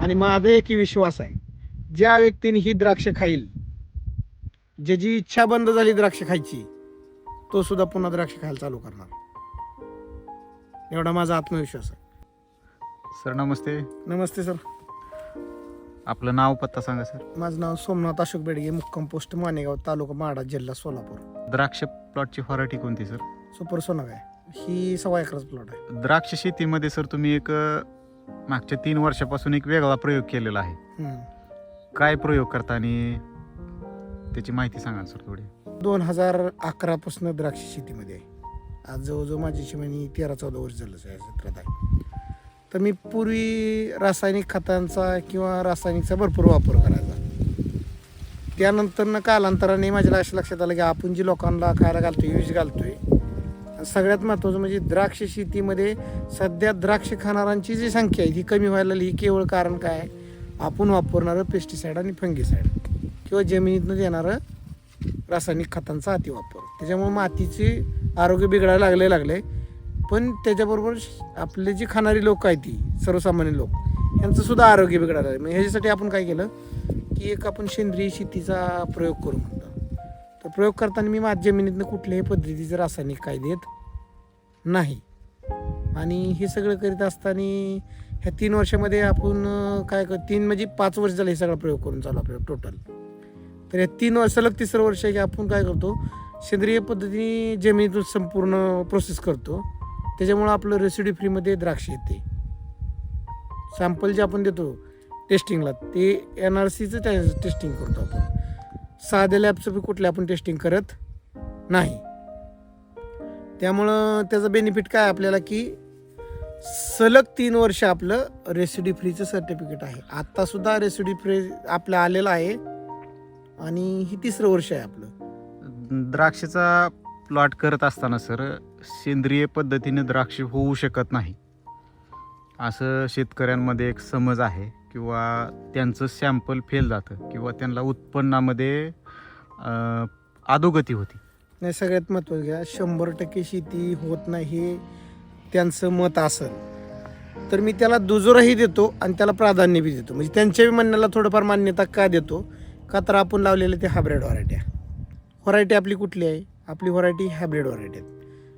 आणि माझा एकही विश्वास आहे, ज्या व्यक्तीने ही द्राक्ष खाईल, ज्याची इच्छा बंद झाली द्राक्ष खायची, तो सुद्धा पुन्हा द्राक्ष खायला चालू करणार. एवढा माझा आत्मविश्वास आहे. सर नमस्ते. नमस्ते सर. आपलं नाव पत्ता सांगा सर. माझं नाव सोमनाथ अशोक बेडगे, मुक्काम पोस्ट मानेगाव, तालुका माडा, जिल्हा सोलापूर. द्राक्ष प्लॉटची व्हरायटी कोणती सर? सुपर सोनाग आहे. ही 1.25 एकराचा प्लॉट आहे. द्राक्ष शेतीमध्ये सर तुम्ही एक मागच्या 3 वर्षापासून एक वेगळा प्रयोग केलेला आहे. काय प्रयोग करता आणि त्याची माहिती सांगा सर थोडी. 2011 पासून द्राक्ष शेतीमध्ये आहे. आज जवळजवळ माझी शिवानी 13-14 वर्ष झालं या क्षेत्रात आहे. तर मी पूर्वी रासायनिक खतांचा किंवा रासायनिकचा भरपूर वापर करायचा. त्यानंतर कालांतराने माझ्या अशा लक्षात आलं की आपण जी लोकांना खायला घालतोय, विष घालतोय, सगळ्यात महत्त्वाचं म्हणजे द्राक्ष शेतीमध्ये सध्या द्राक्ष खाणाऱ्यांची जी संख्या आहे ती कमी व्हायला लागली. ही केवळ कारण काय आहे? आपण वापरणारं पेस्टिसाईड आणि फंगिसाईड किंवा जमिनीतनं देणारं रासायनिक खतांचा अतिवापर, त्याच्यामुळे मातीचे आरोग्य बिघडायला लागले. पण त्याच्याबरोबर आपले जे खाणारी लोक आहेत, ती सर्वसामान्य लोक, यांचं सुद्धा आरोग्य बिघडायला लागलं. ह्याच्यासाठी आपण काय केलं की एक आपण सेंद्रिय शेतीचा प्रयोग करू म्हणतो. तर प्रयोग करताना मी माझ्या जमिनीतनं कुठल्याही पद्धतीचं रासायनिक काय देत नाही. आणि हे सगळं करीत असताना ह्या 3 वर्षामध्ये आपण काय 3 म्हणजे 5 वर्ष झालं हे सगळा प्रयोग करून चालू आपल्याला टोटल. तर या 3 वर्ष सलग 3रं वर्ष आहे की आपण काय करतो, सेंद्रिय पद्धतीने जमिनीतून संपूर्ण प्रोसेस करतो. त्याच्यामुळं आपलं रेसिड्यू फ्रीमध्ये द्राक्ष येते. सॅम्पल जे आपण देतो टेस्टिंगला ते NRCचं टेस्टिंग करतो आपण. साध्या लॅबचं बी कुठल्या आपण टेस्टिंग करत नाही. त्यामुळं त्याचं बेनिफिट काय आपल्याला की सलग 3 वर्ष आपलं रेसिड्यू फ्रीचं सर्टिफिकेट आहे. आत्तासुद्धा रेसिड्यू फ्री आपलं आलेलं आहे आणि ही 3रं वर्ष आहे आपलं. द्राक्षाचा प्लॉट करत असताना सर सेंद्रिय पद्धतीने द्राक्ष होऊ शकत नाही असं शेतकऱ्यांमध्ये एक समज आहे, किंवा त्यांचं सॅम्पल फेल जातं किंवा त्यांना उत्पन्नामध्ये अधोगती होती. नाही, सगळ्यात महत्त्वाचं घ्या, 100% शेती होत नाही हे त्यांचं मत असेल तर मी त्याला दुजोराही देतो आणि त्याला प्राधान्य बी देतो. म्हणजे त्यांच्या म्हणण्याला थोडंफार मान्यता का देतो का, तर आपण लावलेले ते हायब्रिड व्हरायटी आपली कुठली आहे? आपली व्हरायटी हायब्रिड व्हरायटी आहेत.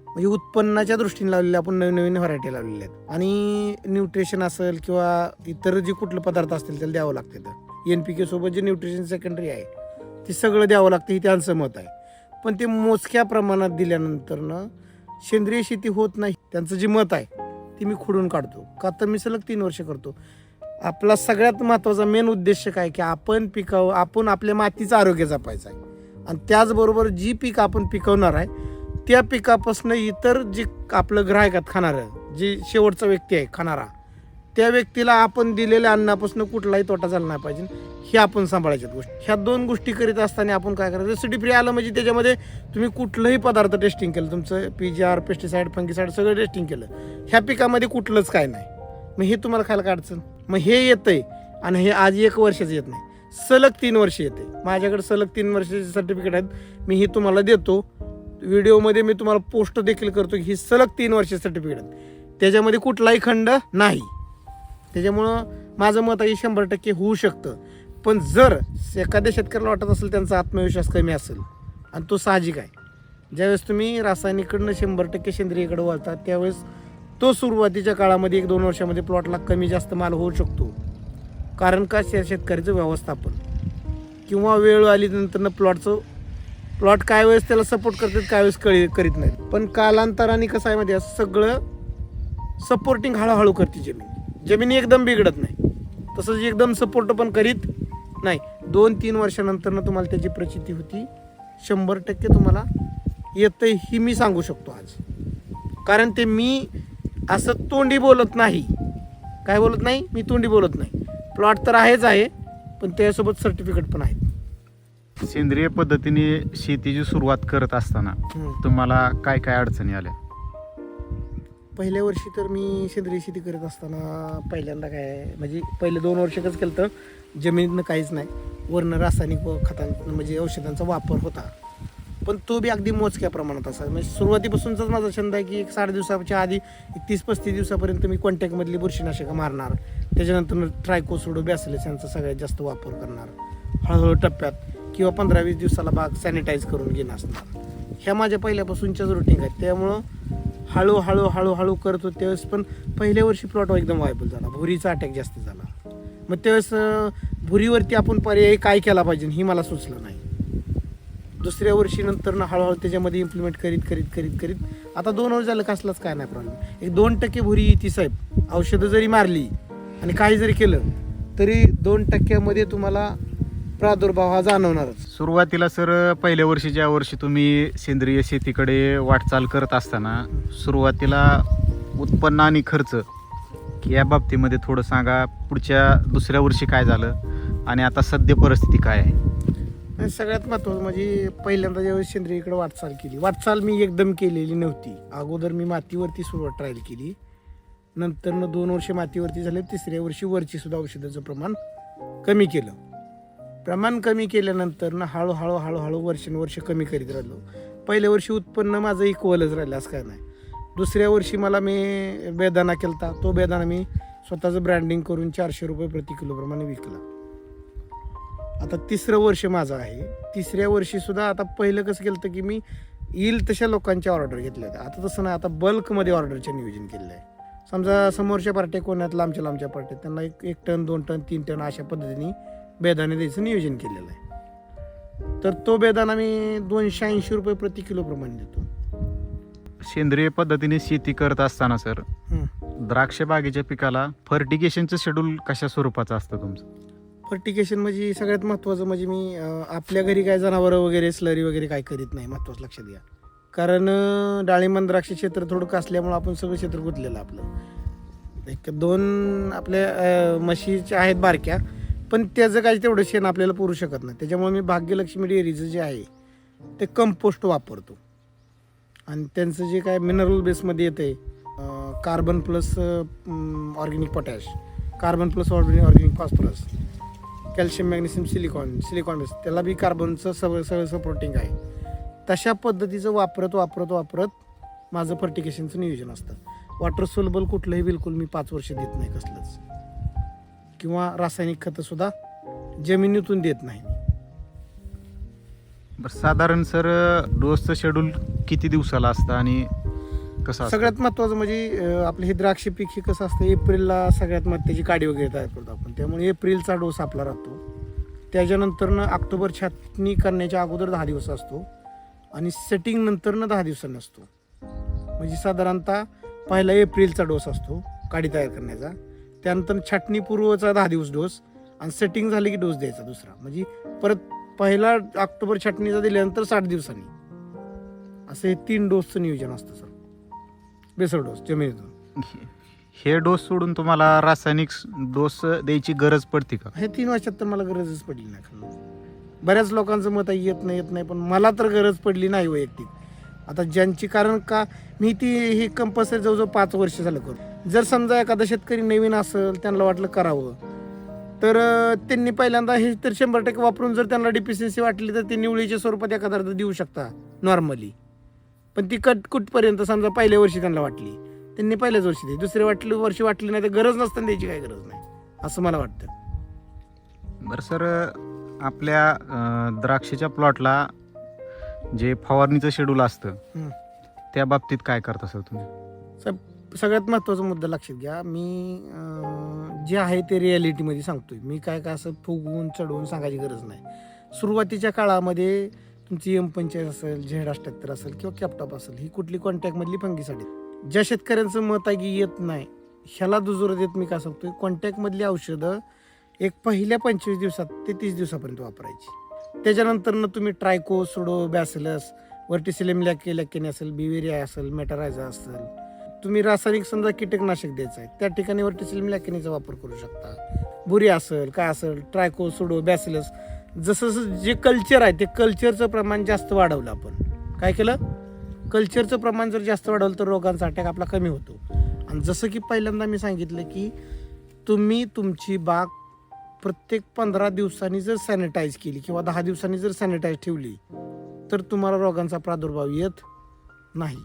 म्हणजे उत्पन्नाच्या दृष्टीने लावलेले आपण नवीन व्हरायटी लावलेल्या आहेत. आणि न्यूट्रिशन असेल किंवा इतर जे कुठले पदार्थ असतील त्याला द्यावं लागते. तर NPK सोबत जे न्यूट्रिशन सेकंडरी आहे ते सगळं द्यावं लागतं, हे त्यांचं मत आहे. पण ते मोजक्या प्रमाणात दिल्यानंतरनं सेंद्रिय शेती होत नाही, त्यांचं जे मत आहे ते मी खोडून काढतो. का तर मी सलग 3 वर्ष करतो. आपला सगळ्यात महत्त्वाचा मेन उद्देश काय की आपण आपण आपल्या मातीचं आरोग्य जपायचं आहे. आणि त्याचबरोबर जी पीक आपण पिकवणार आहे त्या पिकापासून इतर जे आपलं ग्राहक आहेत, खाणारं जे शेवटचा व्यक्ती आहे खाणारा, त्या व्यक्तीला आपण दिलेल्या अन्नापासून कुठलाही तोटा झाला नाही पाहिजे, हे आपण सांभाळायच्या गोष्टी. ह्या 2 गोष्टी करीत असताना आपण काय करायचं, रेसिड्यू फ्री आलं म्हणजे त्याच्यामध्ये तुम्ही कुठलंही पदार्थ टेस्टिंग केलं, तुमचं PGR, पेस्टिसाईड, फंगिसाईड सगळं टेस्टिंग केलं, ह्या पिकामध्ये कुठलंच काय नाही, मग हे तुम्हाला खायला काय अडचण? मग हे येतंय आणि हे आज 1 वर्षाचं येत नाही, सलग 3 वर्ष येते. माझ्याकडे सलग 3 वर्षाचे सर्टिफिकेट आहेत. मी हे तुम्हाला देतो. व्हिडिओमध्ये मी तुम्हाला पोस्ट देखील करतो की ही सलग 3 वर्ष सर्टिफिकेट आहेत, त्याच्यामध्ये कुठलाही खंड नाही. त्याच्यामुळं माझं मत आहे 100% होऊ शकतं. पण जर एखाद्या शेतकऱ्याला वाटत असेल त्यांचा आत्मविश्वास कमी असेल, आणि तो साहजिक आहे, ज्यावेळेस तुम्ही रासायनिककडनं 100% सेंद्रियकडे वळता त्यावेळेस तो सुरुवातीच्या काळामध्ये 1-2 वर्षामध्ये प्लॉटला कमी जास्त माल होऊ शकतो. कारण का, शेतकऱ्याचं व्यवस्थापन किंवा वेळ आली नंतरनं प्लॉट काय वेळेस त्याला सपोर्ट करतात, काय वेळेस करीत नाहीत. पण कालांतराने कसं आहे मध्ये सगळं सपोर्टिंग हळूहळू करते जमीन एकदम बिघडत नाही, तसंच एकदम सपोर्ट पण करीत नाही. 2-3 वर्षानंतरनं तुम्हाला त्याची प्रचिती होती. 100% तुम्हाला येतं ही मी सांगू शकतो आज. कारण ते मी असं तोंडी बोलत नाही. काय बोलत नाही? मी तोंडी बोलत नाही. प्लॉट तर आहे, पण त्यासोबत सर्टिफिकेट पण आहेत. सेंद्रिय पद्धतीने शेतीची सुरुवात करत असताना तुम्हाला काय काय अडचणी आल्या? पहिल्या वर्षी तर मी सेंद्रिय शेती करत असताना पहिल्यांदा काय म्हणजे पहिले 2 वर्षातच केलं तर जमिनीतनं काहीच नाही, वरनं रासायनिक खतांचा म्हणजे औषधांचा वापर होता, पण तो बी अगदी मोजक्या प्रमाणात असा. म्हणजे सुरुवातीपासूनच माझा छंद आहे की 60 दिवसाच्या आधी 30-35 दिवसापर्यंत मी कॉन्टॅक्टमधली बुरशीनाशकं मारणार, त्याच्यानंतर ट्रायकोसोडो बॅसिलस यांचा सगळ्यात जास्त वापर करणार, हळूहळू टप्प्यात किंवा 15-20 दिवसाला बाग सॅनिटाईज करून घेणं असणार. ह्या माझ्या पहिल्यापासूनच्याच रुटीन आहेत. त्यामुळं हळूहळू करत होते त्यावेळेस पण पहिल्या वर्षी प्लॉट एकदम व्हायबल झाला, भुरीचा अटॅक जास्त झाला. मग त्यावेळेस भुरीवरती आपण पर्याय काय केला पाहिजे ही मला सुचलं नाही. दुसऱ्या वर्षी नंतर हळूहळू त्याच्यामध्ये इम्प्लिमेंट करीत आता 2 वर्ष झालं कसलाच काय नाही प्रॉब्लेम. एक 2% भुरी येते साहेब. औषधं जरी मारली आणि काही जरी केलं तरी 2% तुम्हाला प्रादुर्भाव हा जाणवणारच. सुरुवातीला सर पहिल्या वर्षी ज्या वर्षी तुम्ही सेंद्रिय शेतीकडे वाटचाल करत असताना सुरुवातीला उत्पन्न आणि खर्च या बाबतीमध्ये थोडं सांगा. पुढच्या दुसऱ्या वर्षी काय झालं आणि आता सध्या परिस्थिती काय आहे? सगळ्यात महत्त्वाचं म्हणजे पहिल्यांदा ज्यावेळेस सेंद्रियकडे वाटचाल मी एकदम केलेली नव्हती. अगोदर मी मातीवरती सुरुवात ट्रायल केली, नंतर 2 वर्ष मातीवरती झाले, तिसऱ्या वर्षी वरची सुद्धा औषधाचं प्रमाण कमी केलं. प्रमाण कमी केल्यानंतर हळूहळू वर्षानुवर्ष कमी करीत राहिलो. पहिल्या वर्षी उत्पन्न माझं इक्वलच राहिलं असं काय नाही. दुसऱ्या वर्षी मी बेदाणा केला, तो बेदाणा मी स्वतःचं ब्रँडिंग करून 400 रुपये प्रति किलो प्रमाणे विकला. आता 3रं वर्ष माझं आहे. 3ऱ्या वर्षी सुद्धा आता पहिलं कसं केलं होतं की मी येईल तशा लोकांच्या ऑर्डर घेतल्या होत्या. आता तसं नाही, आता बल्कमध्ये ऑर्डरचे नियोजन केलेलं आहे. समजा समोरच्या पार्ट्या कोणात लांबच्या पार्ट्या त्यांना 1 टन 2 टन 3 टन अशा पद्धतीने बेदाणे द्यायचं नियोजन केलेलं आहे. तर तो बेदाणा मी 280 रुपये प्रति किलो प्रमाणे देतो. सेंद्रिय पद्धतीने शेती करत असताना सर द्राक्ष बागेच्या पिकाला फर्टिगेशनचं शेड्यूल कशा स्वरूपाचं असतं तुमचं? फर्टिगेशन म्हणजे सगळ्यात महत्त्वाचं म्हणजे मी आपल्या घरी काय जनावरं वगैरे स्लरी वगैरे काय करीत नाही. महत्त्वाचं लक्षात घ्या, कारण डाळिंब द्राक्ष क्षेत्र थोडं असल्यामुळं आपण सगळं क्षेत्र गुंतलेलं आपलं. 1-2 आपल्या म्हशीच्या आहेत बारक्या, पण त्याचं काही तेवढं शेण आपल्याला पुरू शकत नाही. त्याच्यामुळे मी भाग्यलक्ष्मी डेअरीचं जे आहे ते कंपोस्ट वापरतो. आणि त्यांचं जे काय मिनरल बेसमध्ये येतं आहे carbon plus organic potash, carbon plus organic phosphorus, calcium magnesium silicon base, त्याला बी कार्बनचं सगळं सपोर्टिंग आहे. तशा पद्धतीचं वापरत माझं फर्टिगेशनचं नियोजन असतं. वॉटर सोल्युबल कुठलंही बिलकुल मी 5 वर्ष देत नाही कसलंच, किंवा रासायनिक खतंसुद्धा जमिनीतून देत नाही. बरं, साधारण सर डोसचं शेड्यूल किती दिवसाला असतं आणि कसं असतं? सगळ्यात महत्त्वाचं म्हणजे आपलं हे द्राक्ष पीक हे कसं असतं, एप्रिलला सगळ्यात त्याची काडी वगैरे तयार करतो आपण. त्यामुळे एप्रिलचा डोस आपला राहतो. त्याच्यानंतरनं ऑक्टोबर छाटणी करण्याच्या अगोदर 10 दिवस असतो आणि सेटिंग नंतरनं 10 दिवसांनी असतो. म्हणजे साधारणतः पहिला एप्रिलचा डोस असतो काडी तयार करण्याचा, त्यानंतर छाटणीपूर्वचा 10 दिवस डोस आणि सेटिंग झाली की डोस द्यायचा दुसरा. म्हणजे परत पहिला ऑक्टोबर छाटणीचा दिल्यानंतर 60 दिवसांनी, असं हे 3 डोसचं नियोजन असतं सर. बेसळ डोस जमिनीतून. हे डोस सोडून तुम्हाला रासायनिक डोस द्यायची गरज पडते का? हे 3 वर्षात तर मला गरजच पडली नाही. बऱ्याच लोकांचं मत आहे येत नाही, पण मला तर गरज पडली नाही वैयक्तिक. आता ज्यांची, कारण का मी ही कंपल्सरी जवळजवळ 5 वर्ष झालं करून. जर समजा एखादा शेतकरी नवीन असेल, त्यांना वाटलं करावं, तर त्यांनी पहिल्यांदा हे तर 100% वापरून जर त्यांना डिफिशियन्सी वाटली तर ते निवळीच्या स्वरूपात एखादा अर्ध देऊ शकता नॉर्मली. पण ती कुठपर्यंत समजा पहिल्या वर्षी त्यांना वाटली, त्यांनी पहिल्याच वर्षी दे, दुसऱ्या वर्षी वाटली नाही तर गरज नसताना द्यायची काही गरज नाही, असं मला वाटतं. बरं सर, आपल्या द्राक्षाच्या प्लॉटला जे फवारणीचं शेड्यूल असतं त्या बाबतीत काय करता सर तुम्ही? सगळ्यात महत्त्वाचा मुद्दा लक्षात घ्या. मी जे आहे ते रिॲलिटीमध्ये सांगतोय. मी काय असं फुगवून चढवून सांगायची गरज नाही. सुरुवातीच्या काळामध्ये तुमची M45 असेल, Z78 असेल किंवा कॅपटॉप असेल, ही कुठली कॉन्टॅक्टमधली फंगीसाठी, ज्या शेतकऱ्यांचं मत आहे की येत नाही, ह्याला दुजोरा देत मी काय सांगतोय, कॉन्टॅक्टमधली औषधं एक पहिल्या 25 दिवसात ते 30 दिवसापर्यंत वापरायची. त्याच्यानंतरनं तुम्ही ट्रायकोसोडो बॅसिलस, व्हर्टिसिलियम लॅकेनी असेल, बिवेरिया असेल, मेटारायझा असेल, तुम्ही रासायनिक समजा कीटकनाशक द्यायचं आहे त्या ठिकाणी व्हर्टिसिलियम लॅकेनीचा वापर करू शकता. बुरी असेल काय असेल, ट्रायकोसोडो बॅसिलस, जसं जे कल्चर आहे ते कल्चरचं प्रमाण जास्त वाढवलं. आपण काय केलं, कल्चरचं प्रमाण जर जास्त वाढवलं तर रोगांचा अटॅक आपला कमी होतो. आणि जसं की पहिल्यांदा मी सांगितलं की तुम्ही तुमची बाग प्रत्येक 15 दिवसांनी जर सॅनिटाईज केली किंवा 10 दिवसांनी जर सॅनिटाईज ठेवली तर तुम्हाला रोगांचा प्रादुर्भाव येत नाही.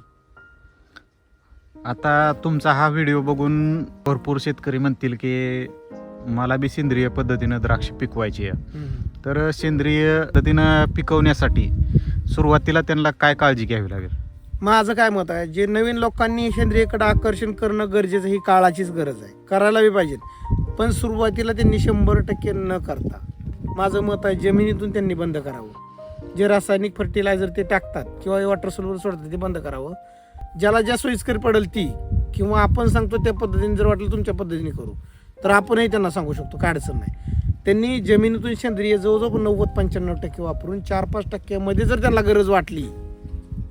आता तुमचा हा व्हिडिओ बघून भरपूर शेतकरी म्हणतील की मला बी सेंद्रिय पद्धतीनं द्राक्ष पिकवायची आहे. तर सेंद्रिय पद्धतीनं पिकवण्यासाठी सुरुवातीला त्यांना काय काळजी घ्यावी लागेल? माझं काय मत आहे, जे नवीन लोकांनी सेंद्रियकडे आकर्षण करणं गरजेचं, ही काळाचीच गरज आहे, करायला बी पाहिजे. पण सुरुवातीला त्यांनी 100% न करता, माझं मत आहे जमिनीतून त्यांनी बंद करावं. जे रासायनिक फर्टिलायझर ते टाकतात किंवा वॉटर सोल्युबल सोडतात ते बंद करावं. ज्याला ज्या सोयीस्कर पडेल ती, किंवा आपण सांगतो त्या पद्धतीने जर वाटलं तुमच्या पद्धतीने करू तर आपणही त्यांना सांगू शकतो, काय अडचण नाही. त्यांनी जमिनीतून सेंद्रिय जवळजवळ 90-95% वापरून 4-5% जर त्यांना गरज वाटली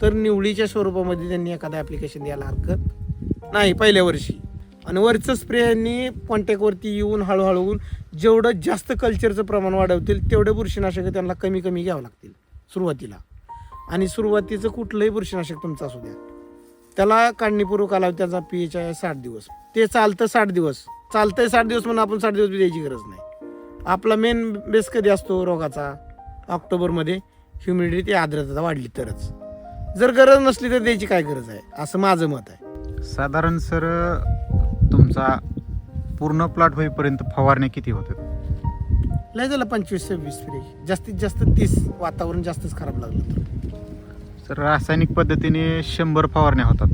तर निवडीच्या स्वरूपामध्ये त्यांनी एखादं ॲप्लिकेशन द्यायला हरकत नाही पहिल्या वर्षी. आणि वरचं स्प्रेयांनी कॉन्टॅक्टवरती येऊन हळूहळू जेवढं जास्त कल्चरचं प्रमाण वाढवतील तेवढे बुरशीनाशक त्यांना कमी कमी घ्यावं लागतील सुरुवातीला. आणि सुरुवातीचं कुठलंही बुरशीनाशक तुमचं असू द्या, त्याला काढणीपूर्व कालावधी त्याचा pH आहे 60 दिवस. ते चालतं 60 दिवस, चालतंय 60 दिवस म्हणून आपण 60 दिवस बी द्यायची गरज नाही. आपला मेन बेस कधी असतो रोगाचा? ऑक्टोबरमध्ये. ह्युमिडिटी ती आर्द्रता वाढली तरच. जर गरज नसली तर द्यायची काय गरज आहे, असं माझं मत आहे. साधारण सर तुमचा पूर्ण प्लॉट होईपर्यंत फवारणी किती होतात? लय झालं 25-26 स्प्रे, जास्तीत जास्त 30, वातावरण जास्तच खराब लागलं तर. सर रासायनिक पद्धतीने 100 फवारण्या होतात,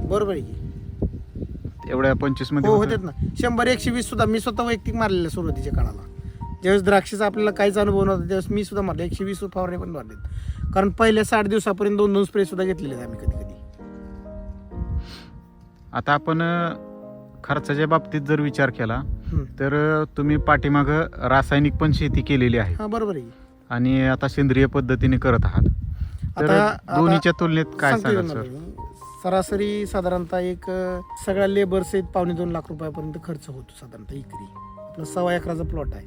बरोबर आहे की? एवढ्या 25 मध्ये हो होतं? होतात ना. 100-120 सुद्धा मी स्वतः वैयक्तिक मारलेलं सुरुवातीच्या काळाला. ज्यावेळेस द्राक्षाचा आपल्याला काहीच अनुभव नव्हता त्यावेळेस मी सुद्धा मारले, 120 फवारणी पण मारलेत. कारण पहिल्या 60 दिवसापर्यंत 2-2 स्प्रे सुद्धा घेतलेले आहेत आम्ही कधी कधी. आता आपण खर्चाच्या बाबतीत जर विचार केला तर तुम्ही पाठीमागं रासायनिक पण शेती केलेली आहे. हा बरोबर आहे. आणि आता सेंद्रिय पद्धतीने करत आहात, तर दोन्हीच्या तुलनेत काय सांगतो सांगाल ना सर? मी. सरासरी साधारणतः एक सगळ्या लेबर सहित 1.5-2 लाख रुपयापर्यंत खर्च होतो साधारणतः एकरी. आपला 1.25 एकराचा प्लॉट आहे.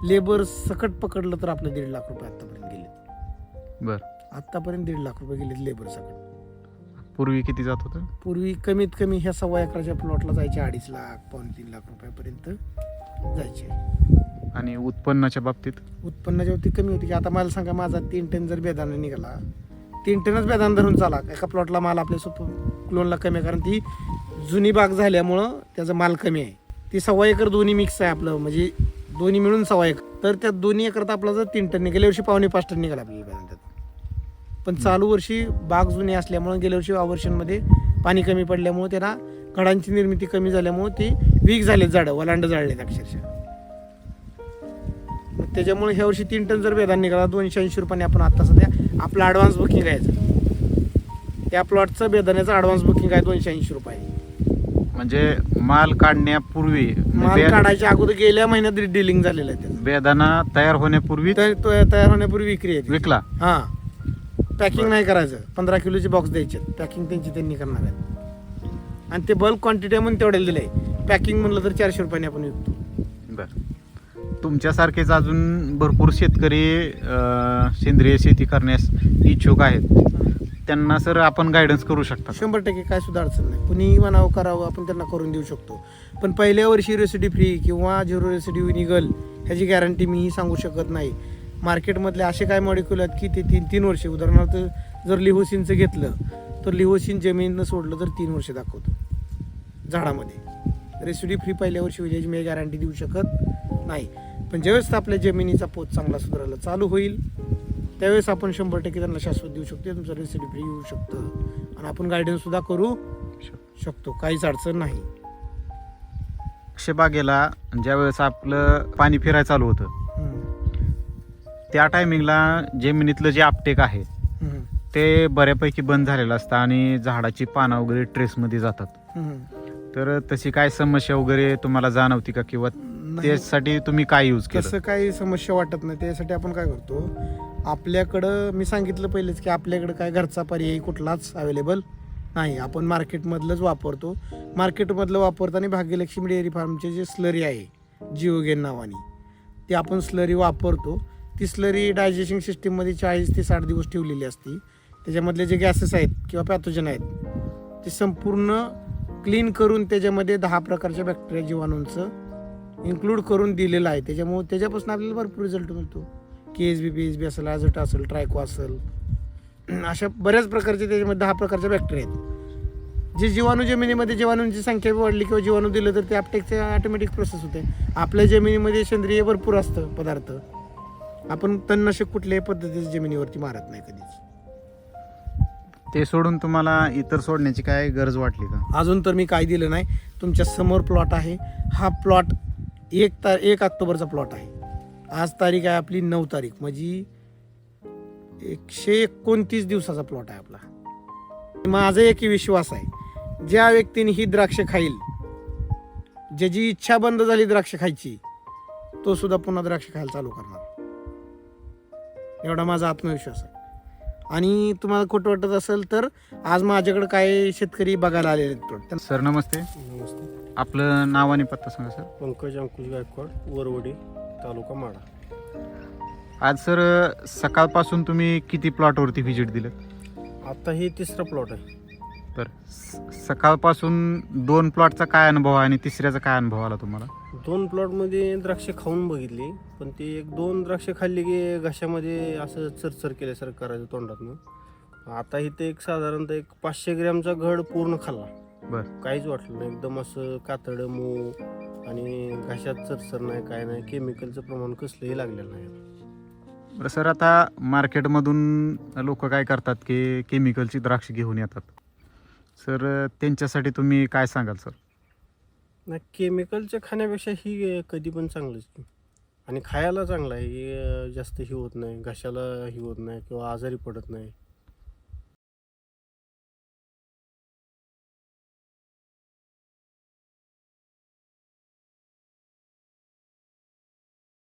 लेबर सकट पकडलं तर आपलं 1.5 लाख रुपये आतापर्यंत गेले. बर, आतापर्यंत 1.5 लाख रुपये गेले लेबर सकट. पूर्वी किती जात होतं? पूर्वी कमीत कमी ह्या 1.25 एकराच्या प्लॉटला जायचे 2.5 लाख 2.5-3 लाख रुपयापर्यंत जायचे. आणि उत्पन्नाच्या बाबतीत? उत्पन्नाच्या बाबतीत कमी होती की आता मला सांगा, माझा 3 टन जर बेदाणा निघाला, 3 टनच बेदाणा धरून चाला, एका प्लॉटला माल आपल्या क्लोनला कमी आहे. कारण ती जुनी बाग झाल्यामुळं त्याचा माल कमी आहे. ती 1.25 एकर दोन्ही मिक्स आहे आपलं, म्हणजे दोन्ही मिळून 1.25 एकर. तर त्या दोन्ही एकरात आपला जर 3 टन गेल्या वर्षी 4.5 टन निघाला आपल्याला बेदाणा त्यात. पण चालू वर्षी बाग जुनी असल्यामुळं गेल्या वर्षी ऑवर्शनमध्ये पाणी कमी पडल्यामुळं त्यांना घडांची निर्मिती कमी झाल्यामुळं ती वीक झालेत झाडं, वलांड जाळलेत अक्षरशः. त्याच्यामुळे ह्या वर्षी 3 टन जर बेदाणा निघाला 280 रुपयाने आपण आता सध्या आपलं ॲडव्हान्स बुकिंग आहे. त्या प्लॉटचं बेदाण्याचं ॲडव्हान्स बुकिंग आहे 280 रुपये. म्हणजे माल काढण्यापूर्वी, माल काढायच्या अगोदर गेल्या महिन्यात डिलिंग झालेलं आहे त्याचं. बेदाणा तयार होण्यापूर्वी तर तो तयार होण्यापूर्वी विक्री आहे. विकला? हां, पॅकिंग नाही करायचं. 15 किलोचे बॉक्स द्यायचे, पॅकिंग त्यांनी करणार आहेत. आणि ते बल्क क्वांटिटी म्हणून तेवढ्याला दिलं आहे. पॅकिंग म्हणलं तर 400 रुपयाने आपण विकतो. बरं, तुमच्यासारखेच अजून भरपूर शेतकरी सेंद्रिय शेती करण्यास इच्छुक आहेत, त्यांना सर आपण गायडन्स करू शकता? 100% काय सुद्धा अडचण नाही. कुणीही म्हणावं करावं आपण त्यांना करून देऊ शकतो. पण पहिल्या वर्षी रेसिडी फ्री किंवा झिरो रेसिडी निघल ह्याची गॅरंटी मीही सांगू शकत नाही. मार्केटमधले असे काय मॉलिक्युल आहेत की ते 3 वर्षे, उदाहरणार्थ जर लिहोसिनचं घेतलं तर लिहोसिन जमिनीनं सोडलं तर 3 वर्ष दाखवतो झाडामध्ये. रेसिडी फ्री पहिल्या वर्षी होईल याची मी गॅरंटी देऊ शकत नाही. पण ज्यावेळेस आपल्या जमिनीचा पोत चांगला सुधारायला चालू होईल त्यावेळेस आपण 100% त्यांना शाश्वत देऊ शकतो, तुमचं रेसिडी फ्री येऊ शकतं आणि आपण गायडन्स सुद्धा करू शकतो, काहीच अडचण नाही. बागेला ज्यावेळेस आपलं पाणी फिरायला चालू होतं त्या टायमिंगला जमिनीतलं जे आपटेक आहे ते बऱ्यापैकी बंद झालेलं असतं आणि झाडाची पानं वगैरे ट्रेसमध्ये जातात. तर तशी काय समस्या वगैरे तुम्हाला जाणवती का, किंवा त्यासाठी तुम्ही काय यूज केलं? तसं काही समस्या वाटत नाही. त्यासाठी आपण काय करतो, आपल्याकडं मी सांगितलं पहिलेच की आपल्याकडं काय घरचा पर्याय कुठलाच अवेलेबल नाही. आपण मार्केटमधलंच वापरतो. मार्केटमधलं वापरताना भाग्यलक्ष्मी डेअरी फार्मचे जे स्लरी आहे जिओगेन नावाने, ते आपण स्लरी वापरतो. ती स्लरी डायजेशन सिस्टीममध्ये 40 ते 60 दिवस ठेवलेली असते. त्याच्यामधले जे गॅसेस आहेत किंवा पॅथोजन आहेत ते संपूर्ण क्लीन करून त्याच्यामध्ये 10 प्रकारच्या बॅक्टेरिया जीवाणूंचं इन्क्लूड करून दिलेलं आहे. त्याच्यामुळे त्याच्यापासून आपल्याला भरपूर रिझल्ट मिळतो. KSB PSB असेल, ॲझोट असेल, ट्रायको असेल, अशा बऱ्याच प्रकारचे त्याच्यामध्ये 10 प्रकारच्या बॅक्टेरिया आहेत. जे जीवाणू जमिनीमध्ये जीवाणूंची संख्या वाढली किंवा जीवाणू दिलं तर ते अपटेकचे ऑटोमॅटिक प्रोसेस होते. आपल्या जमिनीमध्ये सेंद्रिय भरपूर असतं पदार्थ. आपण तणनाशक कुठल्याही पद्धतीच्या जमिनीवरती मारत नाही कधीच. ते सोडून तुम्हाला इतर सोडण्याची काय गरज वाटली का? अजून तर मी काय दिलं नाही. तुमच्या समोर प्लॉट आहे. हा प्लॉट 1 ऑक्टोबरचा प्लॉट आहे. आज तारीख आहे आपली 9 तारीख, म्हणजे 129 दिवसाचा प्लॉट आहे आपला. माझा एक विश्वास आहे, ज्या व्यक्तीने ही द्राक्ष खाईल, ज्याची इच्छा बंद झाली द्राक्ष खायची, तो सुद्धा पुन्हा द्राक्ष खायला चालू करणार. एवढा माझा आत्मविश्वास आहे. आणि तुम्हाला खोटं वाटत असेल तर आज माझ्याकडे काय शेतकरी बघायला आलेले आहेत प्लॉट. सर नमस्ते. नमस्ते. आपलं नाव आणि पत्ता सांगा सर. पंकज अंकुश गायकवाड, वरवडी, तालुका माडा. आज सर सकाळपासून तुम्ही किती प्लॉटवरती व्हिजिट दिलं? आता ही तिसरा प्लॉट आहे. तर सकाळपासून 2 प्लॉटचा काय अनुभव आहे आणि तिसऱ्याचा काय अनुभव आला तुम्हाला? 2 प्लॉटमध्ये द्राक्ष खाऊन बघितली, पण ती 1-2 द्राक्ष खाल्ली की घशामध्ये असं चरचर केल्यासारखं करायचं तोंडातनं. आता इथे साधारणतः 500 ग्रॅमचा घड पूर्ण खाल्ला. बरं. काहीच वाटलं नाही. एकदम असं कातडं मऊ आणि घशात चरचर नाही, काय नाही. केमिकलचं प्रमाण कसलंही लागलेलं नाही. बरं सर, आता मार्केटमधून लोक काय करतात की केमिकलची द्राक्ष घेऊन येतात. सर त्यांच्यासाठी तुम्ही काय सांगाल सर? नाही, केमिकलच्या खाण्यापेक्षा ही कधी पण चांगलंच की. आणि खायला चांगलं आहे. हे जास्त ही होत नाही, घशाला ही होत नाही किंवा आजारी पडत नाही.